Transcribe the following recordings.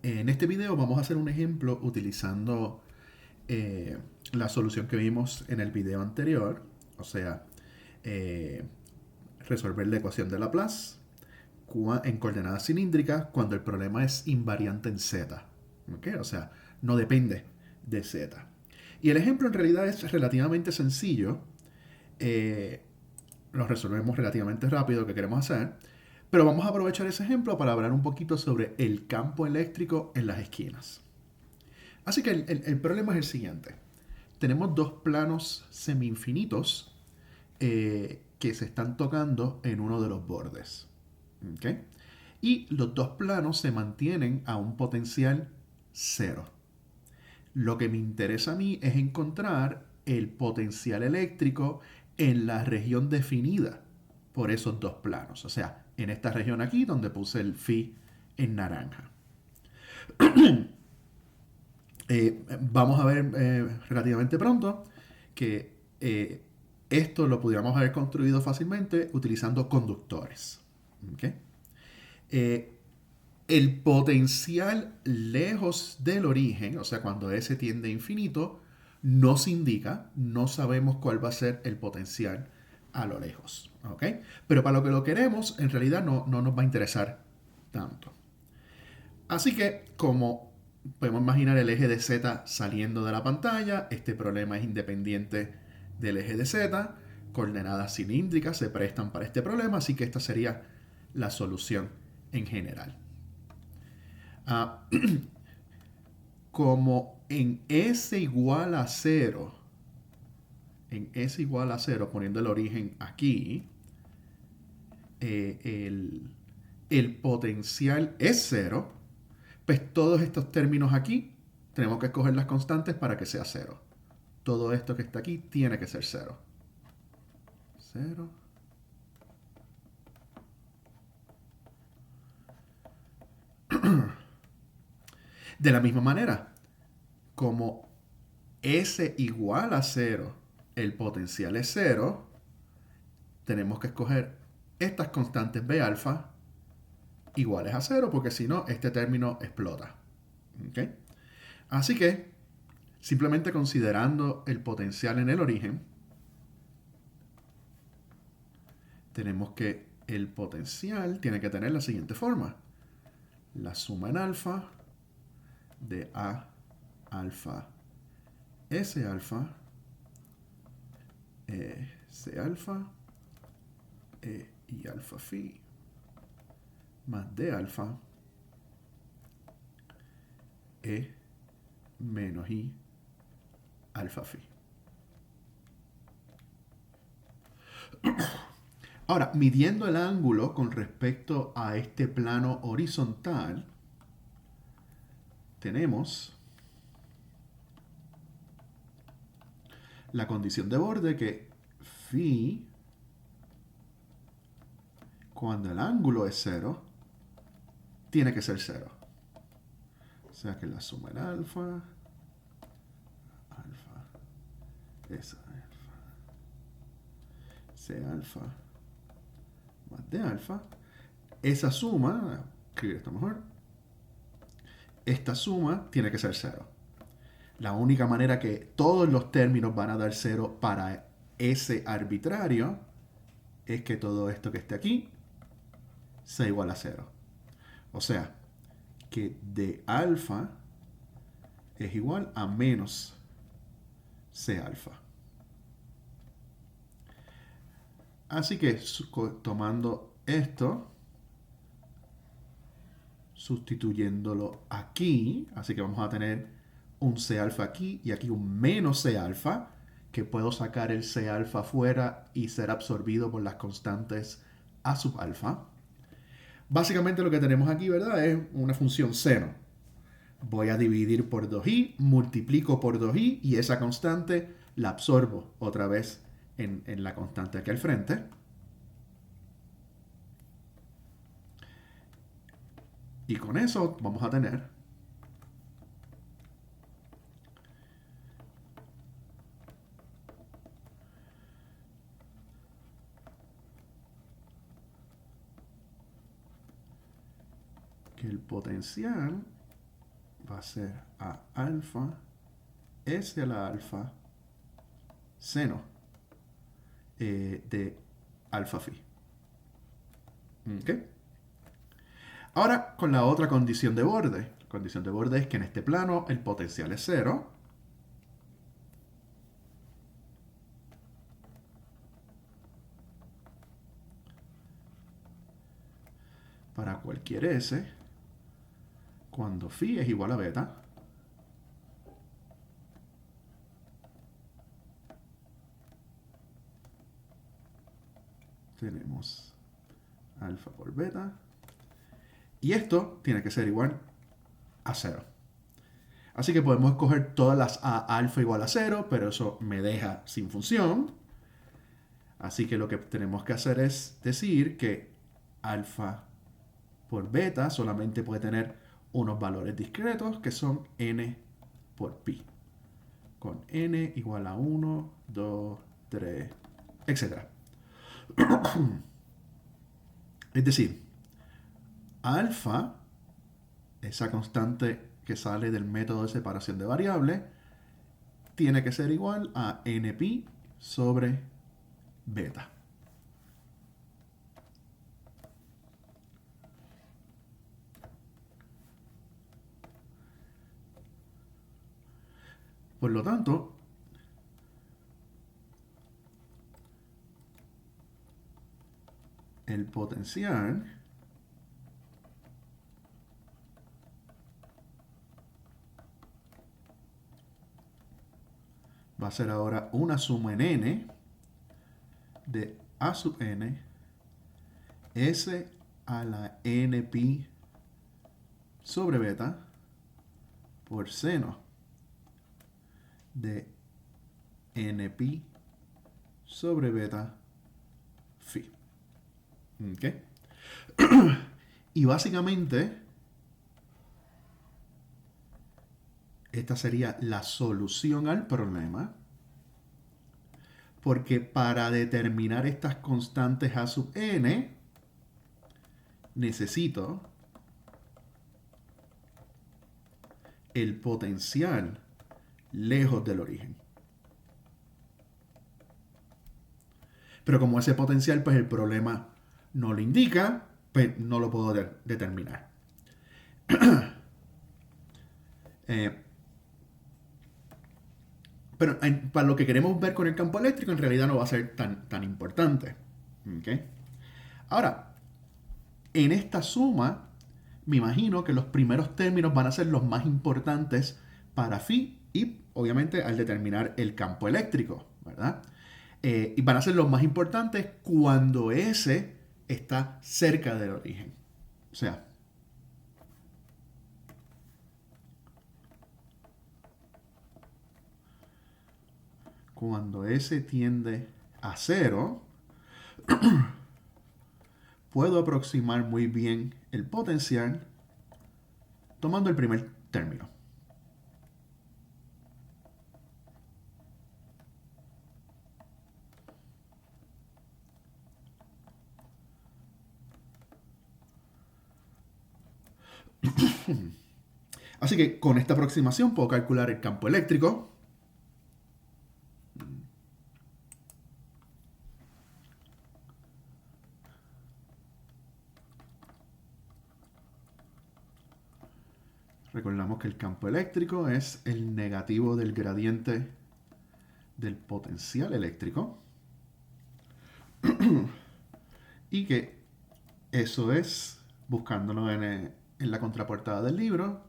En este video vamos a hacer un ejemplo utilizando la solución que vimos en el video anterior, o sea, eh, resolver la ecuación de Laplace en coordenadas cilíndricas cuando el problema es invariante en z. ¿Okay? O sea, no depende de z. Y el ejemplo en realidad es relativamente sencillo. Lo resolvemos relativamente rápido lo que queremos hacer. Pero vamos a aprovechar ese ejemplo para hablar un poquito sobre el campo eléctrico en las esquinas. Así que el problema es el siguiente. Tenemos dos planos semi-infinitos que se están tocando en uno de los bordes. ¿Okay? Y los dos planos se mantienen a un potencial cero. Lo que me interesa a mí es encontrar el potencial eléctrico en la región definida por esos dos planos. O sea, en esta región aquí donde puse el phi en naranja. Vamos a ver relativamente pronto que esto lo pudiéramos haber construido fácilmente utilizando conductores. ¿Okay? El potencial lejos del origen, o sea, cuando S tiende a infinito, nos indica, no sabemos cuál va a ser el potencial a lo lejos. ¿Ok? Pero para lo que lo queremos, en realidad no nos va a interesar tanto. Así que, como podemos imaginar el eje de Z saliendo de la pantalla, este problema es independiente del eje de Z, coordenadas cilíndricas se prestan para este problema, así que esta sería la solución en general. Como en S igual a 0, poniendo el origen aquí, el potencial es 0, pues todos estos términos aquí tenemos que escoger las constantes para que sea 0. Todo esto que está aquí tiene que ser 0. 0. De la misma manera, como S igual a 0, el potencial es 0, tenemos que escoger estas constantes B alfa iguales a 0, porque si no, este término explota. ¿Okay? Así que, simplemente considerando el potencial en el origen, tenemos que el potencial tiene que tener la siguiente forma. La suma en alfa de A alfa S alfa C alfa y alfa phi más D alfa menos I alfa phi. Ahora, midiendo el ángulo con respecto a este plano horizontal, tenemos la condición de borde que phi, cuando el ángulo es 0, tiene que ser 0. O sea que la suma en alfa, S alfa, C alfa, más D alfa, esa suma, escribir esto mejor, esta suma tiene que ser 0. La única manera que todos los términos van a dar 0 para S arbitrario es que todo esto que esté aquí sea igual a 0. O sea, que D alfa es igual a menos C alfa. Así que tomando esto, sustituyéndolo aquí, así que vamos a tener un C alfa aquí y aquí un menos C alfa, que puedo sacar el C alfa fuera y ser absorbido por las constantes A sub alfa. Básicamente lo que tenemos aquí, ¿verdad? Es una función seno. Voy a dividir por 2i, multiplico por 2i y esa constante la absorbo otra vez en la constante aquí al frente. Y con eso vamos a tener que el potencial va a ser a alfa S a la alfa seno de alfa phi. ¿Ok? Ahora con la otra condición de borde. La condición de borde es que en este plano el potencial es cero. Para cualquier S, cuando phi es igual a beta, tenemos alfa por beta. Y esto tiene que ser igual a 0. Así que podemos escoger todas las a alfa igual a 0, pero eso me deja sin función. Así que lo que tenemos que hacer es decir que alfa por beta solamente puede tener unos valores discretos que son n por pi. Con n igual a 1, 2, 3, etc. Es decir, alfa, esa constante que sale del método de separación de variables, tiene que ser igual a npi sobre beta. Por lo tanto, el potencial va a ser ahora una suma en n de a sub n s a la n pi sobre beta por seno de n pi sobre beta phi. ¿Ok? Y básicamente esta sería la solución al problema, porque para determinar estas constantes a sub n necesito el potencial lejos del origen. Pero como ese potencial, pues el problema no lo indica, pues no lo puedo determinar. Pero para lo que queremos ver con el campo eléctrico, en realidad no va a ser tan importante. ¿Okay? Ahora, en esta suma, me imagino que los primeros términos van a ser los más importantes para phi y, obviamente, al determinar el campo eléctrico, ¿verdad? Y van a ser los más importantes cuando S está cerca del origen. O sea, cuando S tiende a 0, puedo aproximar muy bien el potencial tomando el primer término. Así que con esta aproximación puedo calcular el campo eléctrico. Recordamos que el campo eléctrico es el negativo del gradiente del potencial eléctrico. Y que eso es, buscándolo en la contraportada del libro,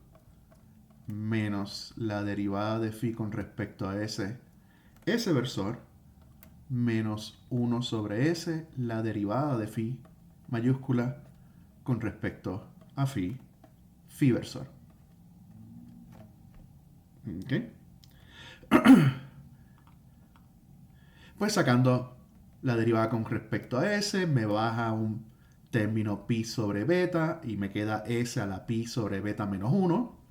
menos la derivada de phi con respecto a ese versor, menos 1 sobre s, la derivada de phi mayúscula con respecto a phi versor. ¿Okay? Pues sacando la derivada con respecto a s, me baja un término pi sobre beta y me queda s a la pi sobre beta menos 1.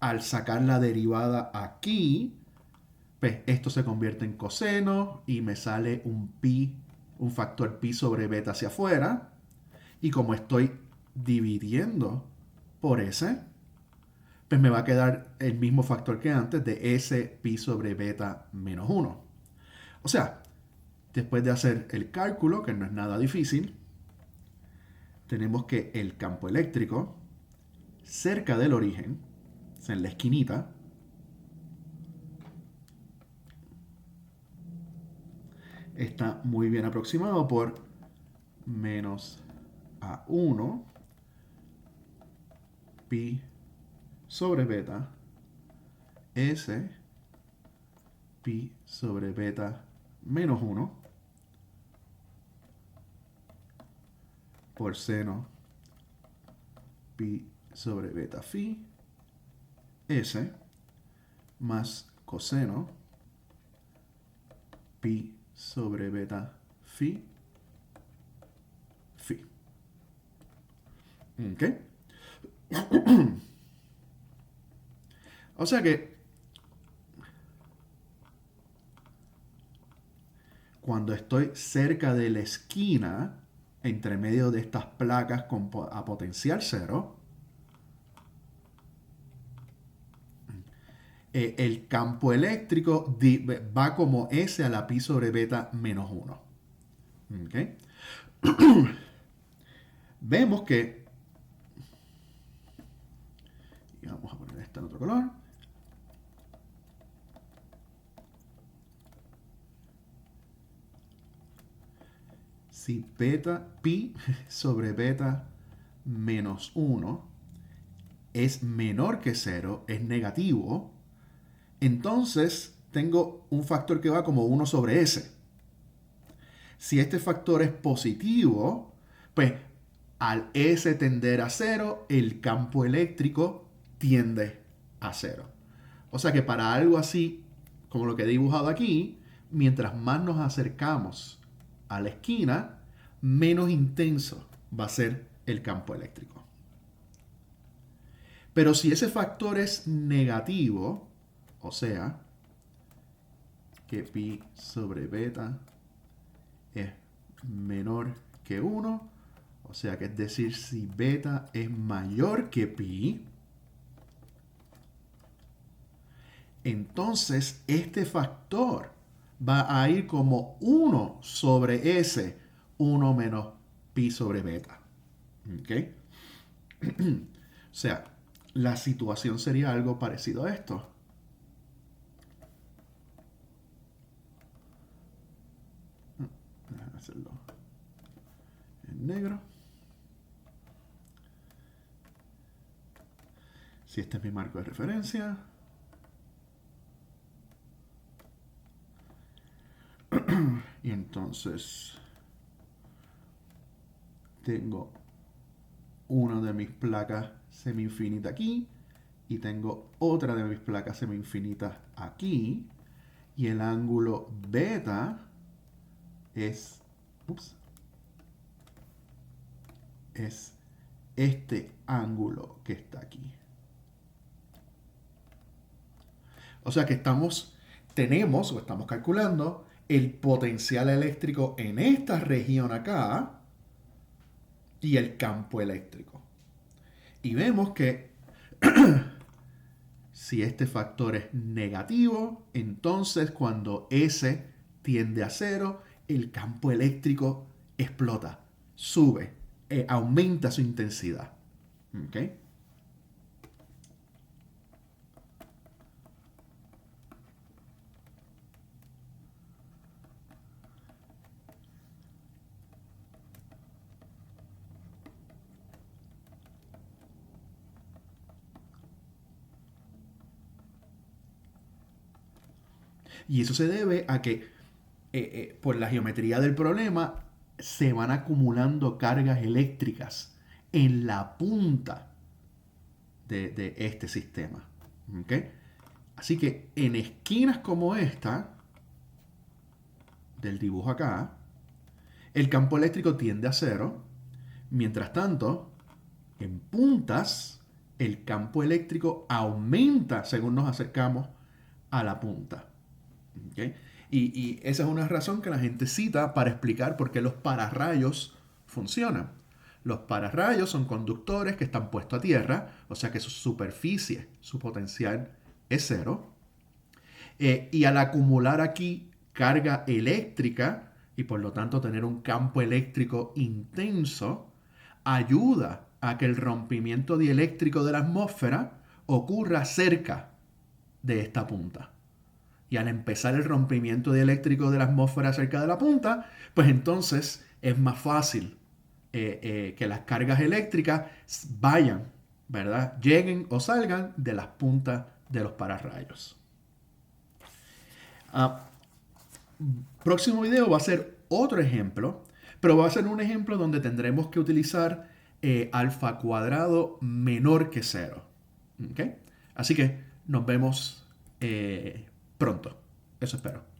Al sacar la derivada aquí, pues esto se convierte en coseno y me sale un factor pi sobre beta hacia afuera. Y como estoy dividiendo por S, pues me va a quedar el mismo factor que antes de S pi sobre beta menos 1. O sea, después de hacer el cálculo, que no es nada difícil, tenemos que el campo eléctrico cerca del origen, o sea, en la esquinita, está muy bien aproximado por menos A1 pi sobre beta S pi sobre beta menos 1 por seno pi sobre beta phi S más coseno pi sobre beta phi phi. ¿Ok? O sea que cuando estoy cerca de la esquina, entre medio de estas placas a potencial cero, el campo eléctrico va como S a la pi sobre beta menos 1. ¿Okay? Vemos que, y vamos a poner esta en otro color, si beta pi sobre beta menos 1 es menor que 0, es negativo, entonces tengo un factor que va como 1 sobre S. Si este factor es positivo, pues al S tender a 0, el campo eléctrico tiende a 0. O sea que para algo así, como lo que he dibujado aquí, mientras más nos acercamos a la esquina, menos intenso va a ser el campo eléctrico. Pero si ese factor es negativo, o sea, que pi sobre beta es menor que 1, o sea que es decir, si beta es mayor que pi, entonces este factor va a ir como 1 sobre S, 1 menos pi sobre beta. ¿Ok? O sea, la situación sería algo parecido a esto. Déjame hacerlo en negro. Si este es mi marco de referencia. Y entonces tengo una de mis placas semi-infinita aquí y tengo otra de mis placas semi-infinitas aquí y el ángulo beta es este ángulo que está aquí. O sea que estamos calculando el potencial eléctrico en esta región acá y el campo eléctrico. Y vemos que si este factor es negativo, entonces cuando S tiende a 0, el campo eléctrico explota, sube, aumenta su intensidad. ¿Ok? Y eso se debe a que por la geometría del problema se van acumulando cargas eléctricas en la punta de este sistema. ¿Okay? Así que en esquinas como esta, del dibujo acá, el campo eléctrico tiende a 0. Mientras tanto, en puntas, el campo eléctrico aumenta según nos acercamos a la punta. ¿Okay? Y esa es una razón que la gente cita para explicar por qué los pararrayos funcionan. Los pararrayos son conductores que están puestos a tierra, o sea que su superficie, su potencial es cero. Y al acumular aquí carga eléctrica y por lo tanto tener un campo eléctrico intenso, ayuda a que el rompimiento dieléctrico de la atmósfera ocurra cerca de esta punta. Y al empezar el rompimiento dieléctrico de la atmósfera cerca de la punta, pues entonces es más fácil que las cargas eléctricas vayan, ¿verdad? Lleguen o salgan de las puntas de los pararrayos. Próximo video va a ser otro ejemplo, pero va a ser un ejemplo donde tendremos que utilizar alfa cuadrado menor que 0. ¿Okay? Así que nos vemos pronto. Eso espero.